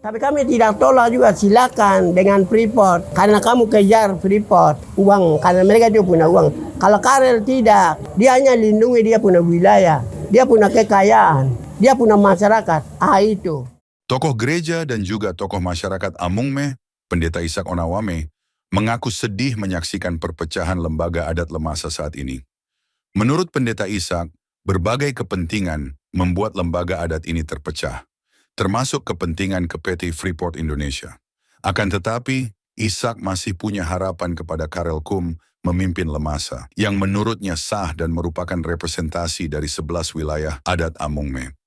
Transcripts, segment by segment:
Tapi kami tidak tolak juga, silakan dengan Freeport. Karena kamu kejar Freeport, uang. Karena mereka juga punya uang. Kalau Karel tidak, dia hanya lindungi dia punya wilayah. Dia punya kekayaan. Dia punya masyarakat. Itu. Tokoh gereja dan juga tokoh masyarakat Amungme, Pendeta Ishak Onawame, mengaku sedih menyaksikan perpecahan lembaga adat Lemasa saat ini. Menurut Pendeta Ishak, berbagai kepentingan membuat lembaga adat ini terpecah, termasuk kepentingan PT Freeport Indonesia. Akan tetapi, Ishak masih punya harapan kepada Karel Kum memimpin Lemasa, yang menurutnya sah dan merupakan representasi dari 11 wilayah adat Amungme.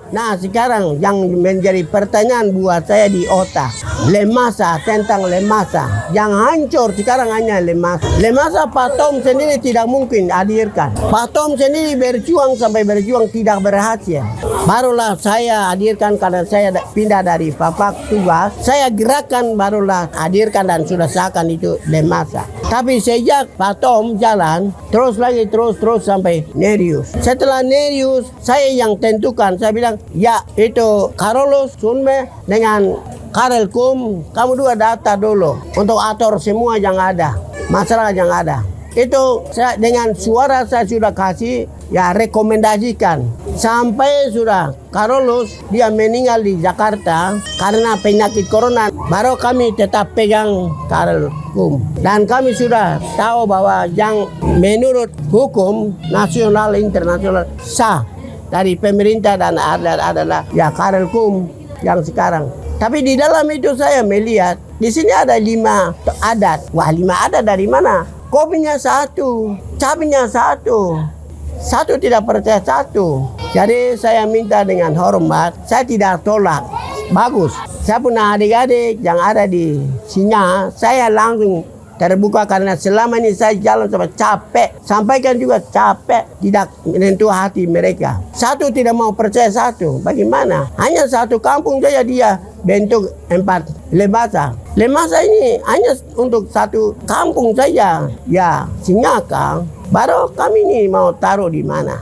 Nah sekarang yang menjadi pertanyaan buat saya di otak, Lemasa, tentang Lemasa. Yang hancur sekarang hanya Lemasa. Lemasa Pak Tom sendiri tidak mungkin hadirkan. Pak Tom sendiri berjuang sampai berjuang tidak berhasil. Barulah saya hadirkan karena saya pindah dari Papak tugas. Saya gerakan barulah hadirkan dan sudah sahkan itu Lemasa. Tapi sejak Pak Tom jalan, terus sampai Nereus. Setelah Nereus, saya yang tentukan, saya bilang, ya itu Carolus Sunme dengan Karel Kum, kamu dua data dulu untuk atur semua yang ada, masalah yang ada. Itu saya dengan suara saya sudah kasih, ya rekomendasikan. Sampai sudah Carolus dia meninggal di Jakarta karena penyakit corona, baru kami tetap pegang Karel Kum. Dan kami sudah tahu bahwa yang menurut hukum nasional internasional sah dari pemerintah dan adat adalah ya Karel Kum yang sekarang. Tapi di dalam itu saya melihat di sini ada 5 adat. Wah, 5 adat dari mana? Kopinya 1, cabenya 1, satu tidak percaya 1. Jadi saya minta dengan hormat, saya tidak tolak. Bagus. Saya punya adik-adik yang ada di Singa, saya langsung terbuka karena selama ini saya jalan sampai capek. Sampaikan juga capek, tidak menyentuh hati mereka. 1 tidak mau percaya 1. Bagaimana? Hanya 1 kampung saja dia bentuk 4 Lemasa. Lemasa ini hanya untuk 1 kampung saja. Ya, Singaka. Baru kami ini mau taruh di mana?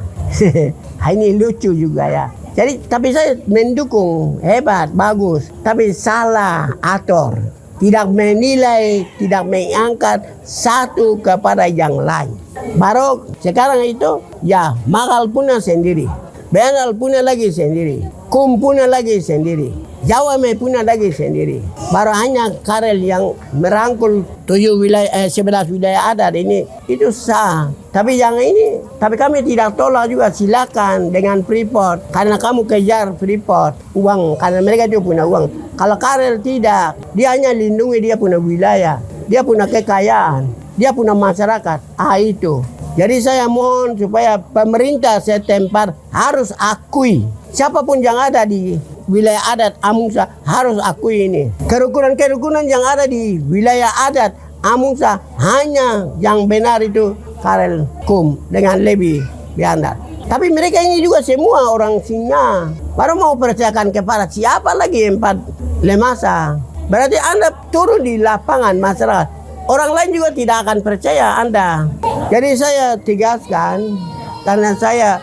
Ini lucu juga ya. Jadi, tapi saya mendukung, hebat, bagus. Tapi salah atur. Tidak menilai, tidak mengangkat satu kepada yang lain. Baru sekarang itu, ya Makal punya sendiri. Benal punya lagi sendiri. Kum punya lagi sendiri. Jawa punya lagi sendiri. Baru hanya Karel yang merangkul 11 wilayah adat ini, itu sah. Tapi yang ini, tapi kami tidak tolak juga, silakan dengan Freeport. Karena kamu kejar Freeport, uang. Karena mereka juga punya uang. Kalau Karel tidak, dia hanya lindungi dia punya wilayah. Dia punya kekayaan. Dia punya masyarakat. Itu. Jadi saya mohon supaya pemerintah setempat harus akui. Siapapun yang ada di wilayah adat Amungsa harus akui ini. Kerukunan-kerukunan yang ada di wilayah adat Amungsa hanya yang benar itu Karel Kum dengan Levi Biandar. Tapi mereka ini juga semua orang Singa. Baru mau percayakan kepada siapa lagi 4 Lemasa. Berarti Anda turun di lapangan masyarakat. Orang lain juga tidak akan percaya Anda. Jadi saya tegaskan karena saya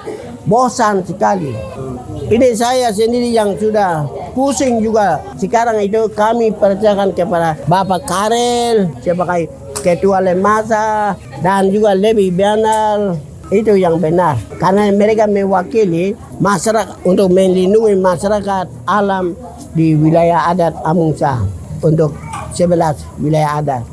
bosan sekali. Ini saya sendiri yang sudah pusing juga. Sekarang itu kami percayakan kepada Bapak Karel sebagai Ketua Lemasa dan juga Levi Biandar. Itu yang benar. Karena mereka mewakili masyarakat untuk melindungi masyarakat alam di wilayah adat Amungsa untuk 11 wilayah adat.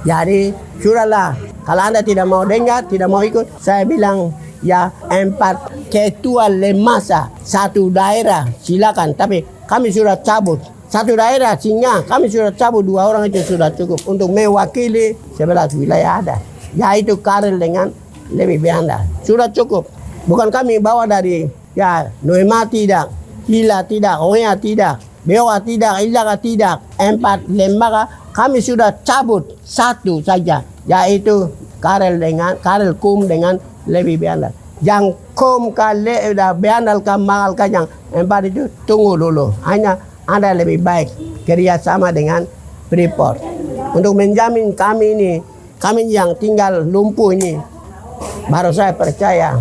Jadi sudahlah, kalau Anda tidak mau dengar, tidak mau ikut, saya bilang ya 4 ketua Lemasa 1 daerah silakan. Tapi kami sudah cabut 1 daerah Singa, kami sudah cabut 2 orang itu sudah cukup untuk mewakili 11 wilayah adat. Yaitu Karel dengan Levi Biandar. Sudah cukup. Bukan kami bawa dari ya Noema tidak, Hila tidak, Oya tidak, Bewa tidak, Ilaka tidak. 4 lembaga kami sudah cabut 1 saja, yaitu Karel Kum dengan Levi Biandar. Yang Kum Biandar Makal yang 4 itu tunggu dulu. Hanya Anda lebih baik kerjasama dengan Freeport untuk menjamin kami yang tinggal lumpuh ini. Baru saya percaya.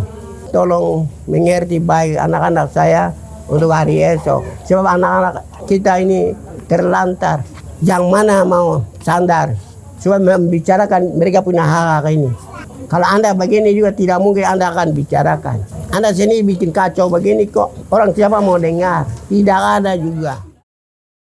Tolong mengerti baik anak-anak saya untuk hari esok. Sebab anak-anak kita ini terlantar. Yang mana mau sandar. Cuma membicarakan mereka punya hak ini. Kalau Anda begini juga tidak mungkin Anda akan bicarakan. Anda sini bikin kacau begini kok. Orang siapa mau dengar? Tidak ada juga.